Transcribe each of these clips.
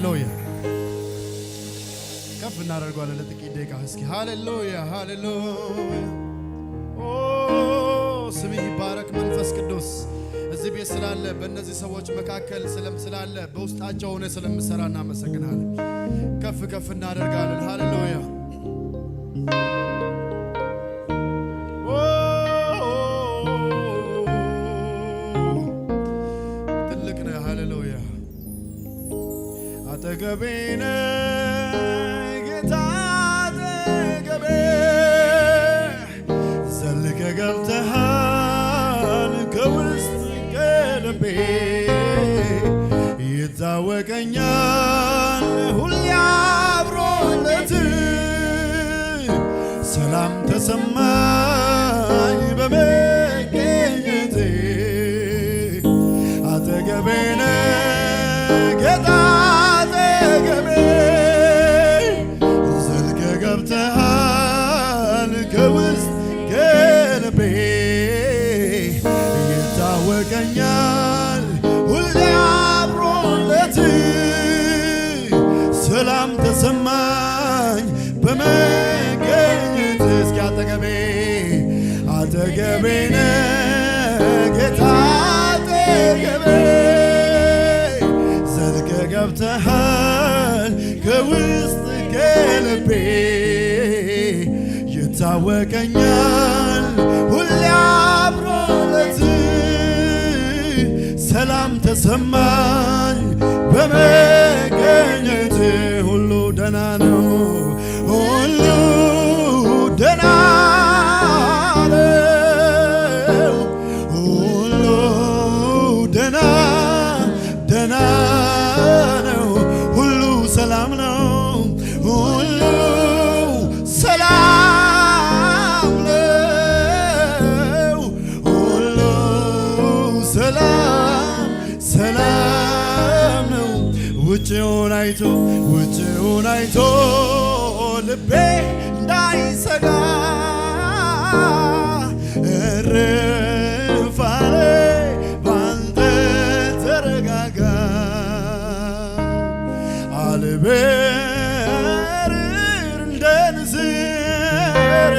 ሃሌሉያ ከፍ እናደርገዋለን ለጥቂት ደቂቃ እስኪ ሃሌሉያ ሃሌሉያ ኦ ስምህ ይባረክ መንፈስ ቅዱስ እዚህ ቤት ስላለ በእነዚህ ሰዎች መካከል ስላለ በውስጣቸው ሆነ ስለምሰራ እናመሰግናለን ከፍ ከፍ እናደርጋለን ሃሌሉያ ትልቅ ነህ ሃሌሉያ አጠገቤ ነህ ጌታ አጠገቤ ዘልቀህ ገብተሃል ከውስጥ ከልቤ ይታወቀኛል ሁሌ አብሮነትህ ሰላም ተሰማኝ በመገኘትህ አጠገቤ ነህ ጌታ አጠገቤ ዘልቀህ ገብተሃል ከውስጥ ከልቤ ይታወቀኛል ሁሌ አብሮነትህ ሰላም ተሰማኝ በመገኘትህ እስኪ አጠገቤ ነህ ጌታ አጠገቤ ዘልቀህ ገብተሃል ከውስጥ ከልቤ ይታወቀኛል ሁሌ አብሮነትህ ሰላም ተሰማኝ በመገኘትህ ሁሉ ደህና ነው ሁሉ ደህና ነው ሁሉ ደህና ደህና ነው ሁሉ ሰላም ነው ሁሉ ሰላም ነው ሁሉ ሰላም ነው ውጭውን አይቶ ልቤ እንዳይሰጋ እረፍ አለ ባንተ ተረጋጋ አልበርር እንደ ንስር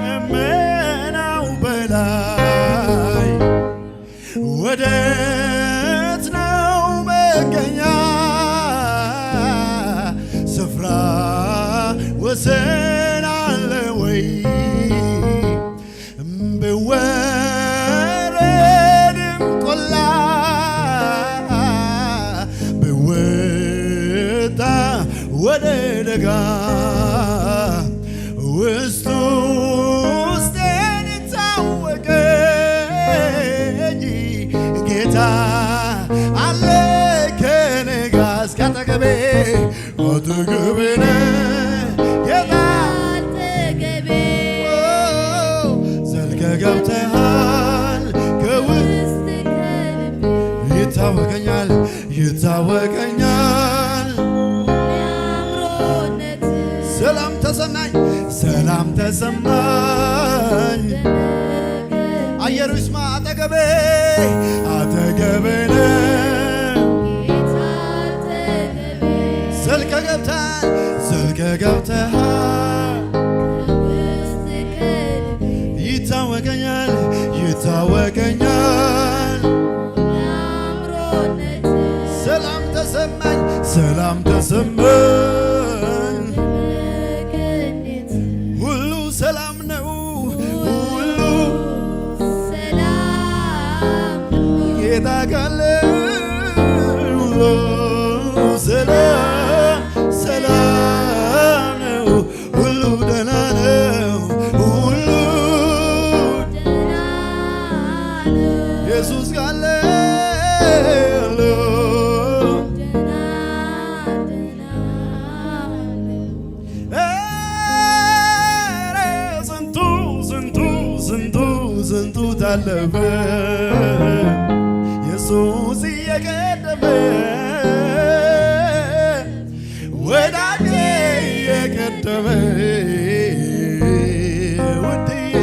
ከደመናው በላይ ወዴት ነው መገኛ ስፍራ ወሰን አለ ወይ ብወረድም ቆላ ብወጣ ወደ ደጋ ውስጤን ታወቀኝ ጌታ አለ ከኔ ጋር እስኪ አጠገቤ ነህ ጌታ አጠገቤ ዘልቀህ ገብተሃል ከውስጥ ከልቤ ይታወቀኛል ሰላም ተሰማኝ አየሩ ይስማ አጠገቤ ነህ ዘልቀህ ገብተሃል ይታወቀኛል ሰላም ተሰማኝ ሁሉ ሰላም ነው ሁሉ ጌታ ካለ ሁሉ ሰላም ነው ሁሉ ደህና ነው ሁሉ ኢየሱስ ካለ ስንቱ ታለፈ ኢየሱስ እየቀደመ ወዳጄ እየቀደመ ውድዬ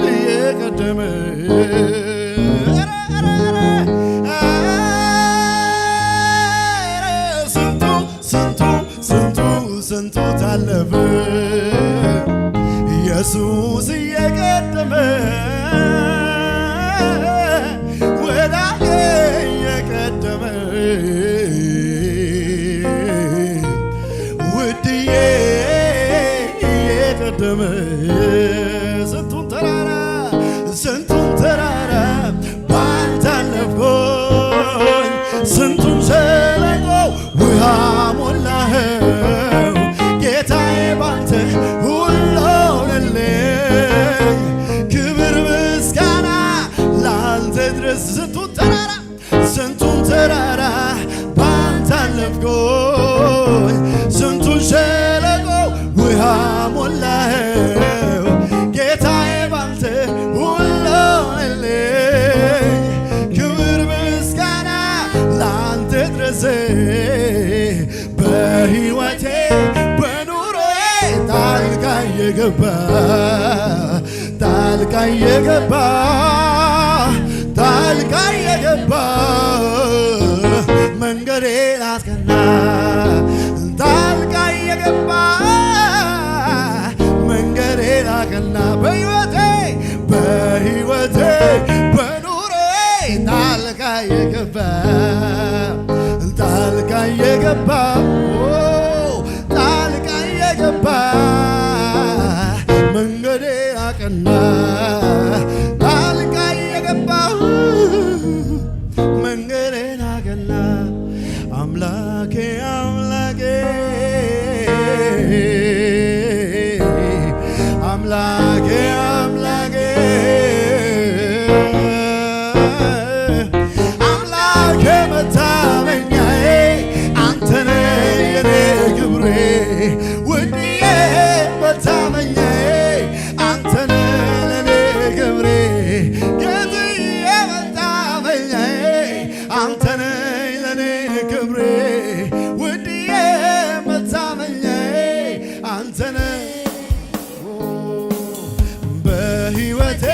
እየቀደመ ኢየሱስ እየቀደመ ወዳጄ እየቀደመ ውድዬ እየቀደመ ስንቱን ተራራ ባንተ አለፍኩኝ ስንቱን ሸለቆ ውሃ ሞላኸው ጌታዬ ባንተ ሁሉ ሆነልኝ ክብር ምስጋና ላንተ ድረስ ስንቱን ተራራ ባንተ አለፍኩኝ ስንቱን ሸለቆ ውሃ ሞላኸው ጌታዬ ባንተ ሁሉ ሆነልኝ ክብር ምስጋና ላንተ ድረስ በሕይወቴ በኑሮዬ ጣልቃ የገባ መንገዴን አስቀና ጣልቃ የገባ መንገዴን አቀና በሕይወቴ በኑሮዬ ጣልቃ የገባ መንገዴን አቀና ጣልቃ የገባ መንገዴን አቀና አምላኬ መታመኛዬ አንተ ነህ የኔ ክብሬ ውድዬ መታመኛዬ አንተ ነህ ለኔ ክብሬ ጌታዬ መታመኛዬ አንተ ነህ ለኔ ክብሬ ውድዬ መታመኛዬ አንተ ነህ በሕይወቴ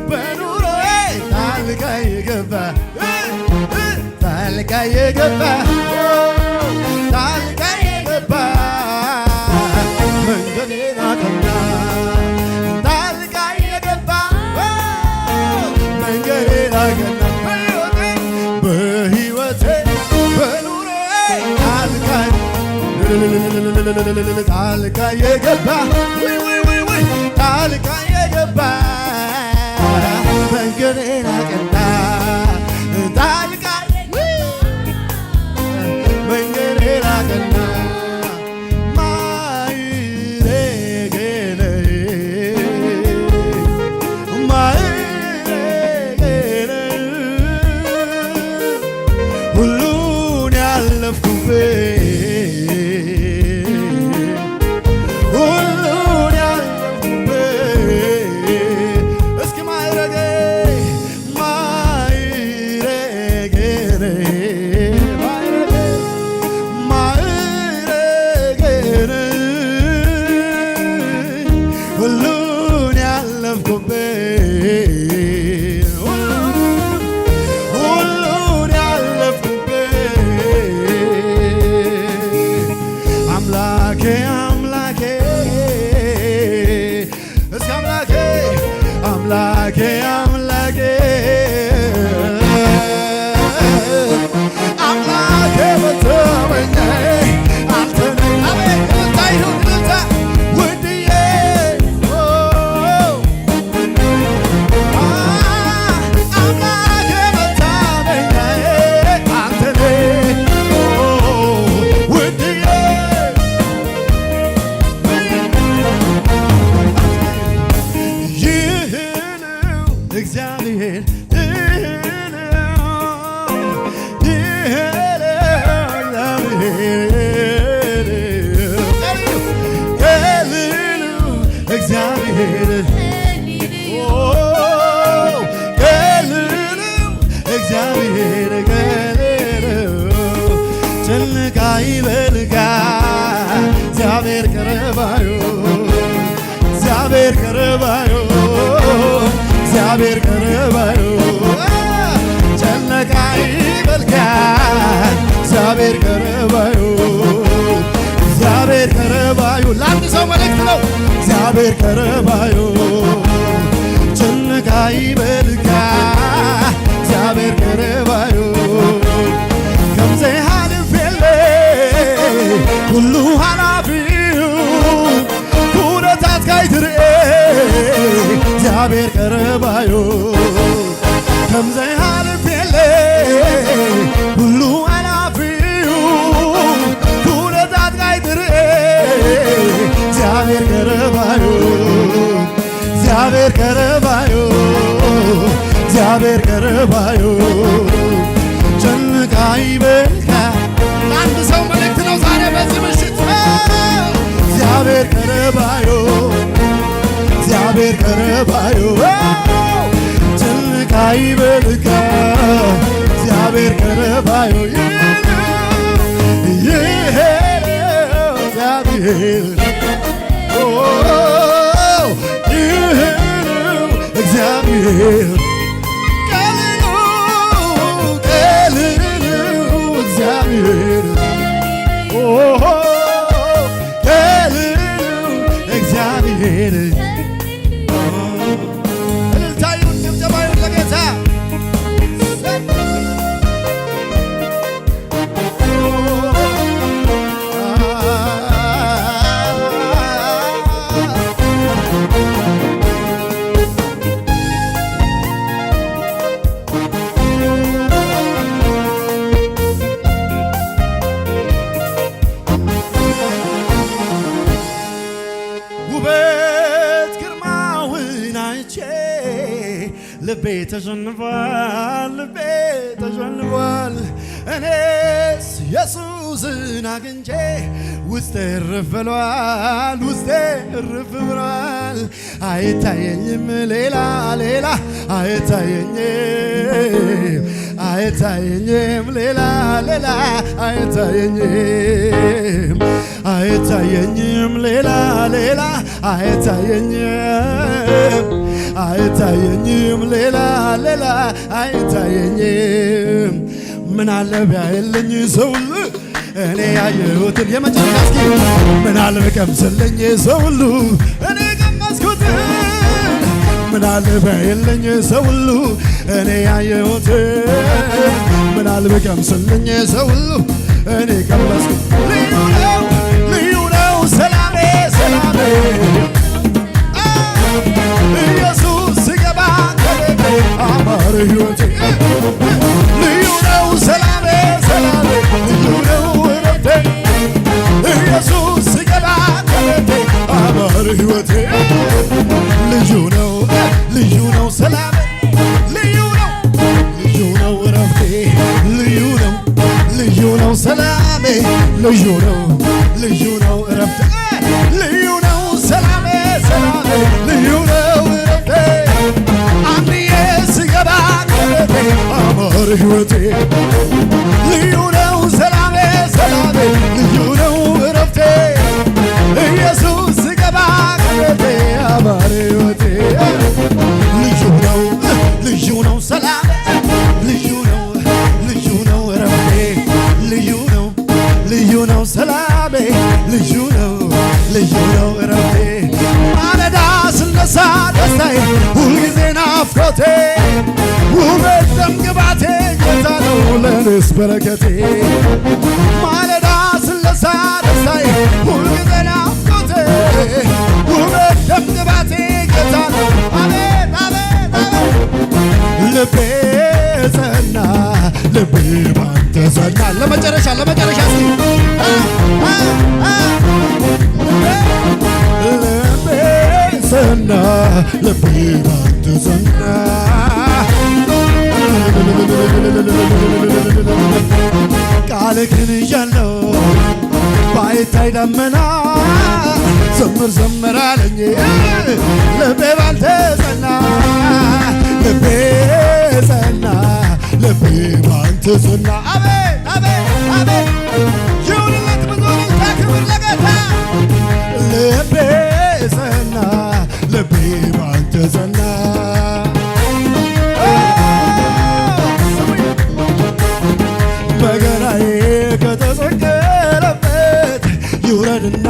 በኑሮዬ ጣልቃ የገባ መንገዴን አቀና ጣልቃ የገባ መንገዴን አቀና በሕይወቴ በኑሮዬ ጣልቃ የገባ መንገዴን አቀና መንገዴን አቀና ሁሉን ያለፍኩበት እስኪ ማዕረጌ ሁሉን ያለፍኩበት አምላኬ እስኪ አምላኬ መታመኛዬ አንተ ነህ ውድዬ አምላኬ መታመኛዬ አንተ ነህ ውድዬ ይህ ነው እግዚአብሔር ጭንቃ ይበልጋ እግዚአብሔር ቀረባዩ ጨነቃ ይበልጋ እግዚአብሔር ቀረባዩ ለአንድ ሰው መልእክት ነው። እግዚአብሔር ከረባዩ ጭንቅ አይበልካ እግዚአብሔር ከረባዩ ከምዘ ሃልፌለ ሁሉ ሃላፊው ኩነታት ካይትርኤ እግዚአብሔር ከረባዩ ከምዘ ሃልፌለ ሁሉ ሃላፊው ኩነታት ካይትርኤ እግዚአብሔር ከረባዩ እግዚአብሔር ከረባዩ እግዚአብሔር ከረባዩ ጭንቅ አይበልካ ለአንድ ሰው መልእክት ነው ዛሬ በዚህ ምሽት እግዚአብሔር ከረባዩ እግዚአብሔር ከረባዩ ጭንቅ አይበልካ እግዚአብሔር ከረባዩ እግዚአብሔር እግዚአብሔር ቀልሉ እግዚአብሔር ቀልሉ እግዚአብሔር እልልታዩን ጭብጨባዩን ለጌታ ልቤ ተሸንፏል ልቤ ተሸንፏል እኔስ ኢየሱስን አግኝቼ ውስጤ እርፍ ብሏል ውስጤ እርፍ ብሏል አይታየኝም ሌላ ሌላ አይታየኝም አይታየኝም ሌላ ሌላ አይታየኝም አይታየኝም ሌላ ሌላ አይታየኝም አይታየኝም ሌላ ሌላ አይታየኝም ምን አለ ቢያየልኝ ሰው እኔ ያየሁትን የመጨረሻ እስኪ ምን አለ ቢቀምስልኝ ሰው ሁሉ እኔ ቀመስኩትን ምን አለ ቢያየልኝ ሰው ሁሉ እኔ ያየሁትን ምን አለ ቢቀምስልኝ ሰው ሁሉ እኔ ቀመስኩት ልዩ ነው ሰላሜ ሰላሜ ኢየሱስ ሲገባ ከቤቴ አማረ ሕይወቴ ልዩ ነው ሰላሜ ሰላሜ ልዩ ነው እረፍቴ ኢየሱስ ሲገባ ከቤቴ አማረ ሕይወቴ ልዩ ነው ሰላሜ ልዩ ነው እረፍቴ ልዩ ነው ሰላሜ ልዩ ነው እረፍቴ ልዩ ነው ሰላሜ ሰላሜ ልዩ ነው እረፍቴ አንድዬ ሲገባ ከቤቴ አማረ ሕይወቴ ልዩ ነው ሰላሜ ሰላሜ ልዩ ነው እረፍቴ ኢየሱስ ሲገባ ከቤቴ አማረ ሕይወቴ ልዩ ነው ሰላሜ ልዩ ነው እረፍቴ ልዩ ነው ሰላሜ ልዩ ነው እረፍቴ ማለዳ ስነሳ ደስታዬ ሁልጊዜ ናፍቆቴ ውበት ደምግባቴ ጌታ ነው ለእኔስ በረከቴ ማለዳ ስነሳ ደስታዬ ሁልጊዜ ናፍቆቴ ውበት ደምግባቴ ጌታ ነው አቤት አቤት አቤት ልቤ ጸና ልቤ ባንተ ጸና ለመጨረሻ እስኪ ልቤ ጸና ልቤ ባንተ ጸና ቃልህን ይዣለሁ ባይታይ ደመና ዘምር አለኝ ልቤ ባንተ ጸና ልቤ ጸና ልቤ ባንተ ጸና አቤት አቤት አቤት ይሁንለት ብዙ እልልታ ክብር ለጌታ ልቤ ጸና ልቤ ባንተ ጸና በገናዬ ከተሰቀለበት ይውረድና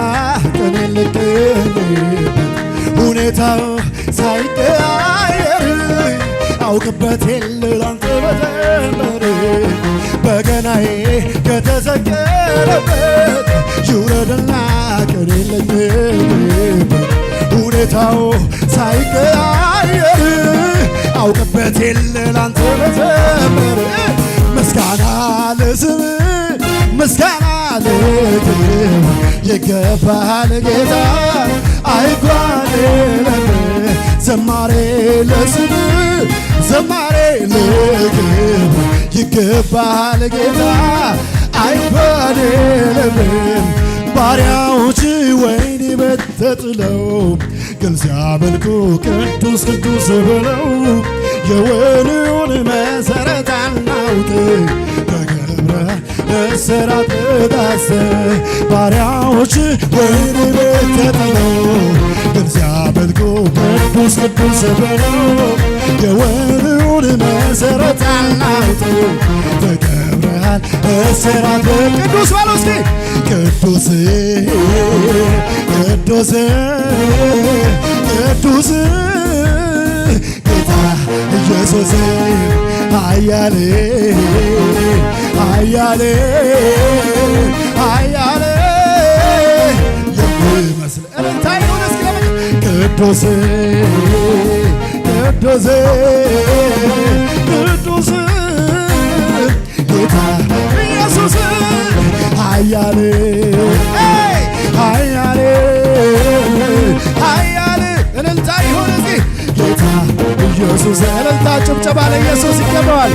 ቀኔን ልቅኝበት ሁኔታው ሳይቀያየር አውቅበት የለ ላንተ መዘመር በገናዬ ከተሰቀለበት ይውረድና ቀን የለኝም ሁኔታው ሳይቀያየር አውቅበት የለ ላንተ መዘመር ምስጋና ለስም ምስጋና ለክብር ይገባል ጌታ አይጓደልም ዘማሬ ለስም ዘማሬ ለክብር ይገባል ጌታ አይጓደልም ባሪያዎች ወይን ቤት ተጥለው ግን ሲያመልኩ ቅዱስ ቅዱስ ብለው የወይኑን መሠረት አናውቅ በገብርኤል እስራት ታሰረ ባሪያዎች ወይን ቤት ተጥለው ግን ሲያመልኩ ቅዱስ ቅዱስ ብለው የወይኑን መሠረት አናውቅ በገብርኤል እስራት ቅዱስ በለው እስኪ ቅዱስ ቅዱስ ቅዱስ ጌታ ኢየሱስ ኃያል ኃያል ኃያል የሚመስል እልልታ ይሁን እስኪ ቅዱስ ቅዱስ ቅዱስ ጌታ ኢየሱስ ኃያል ኃያል ኃያል እልልታ ይሁን እስኪ ጌታ ኢየሱስ እልልታ ጭብጨባ ለኢየሱስ ይገባዋል።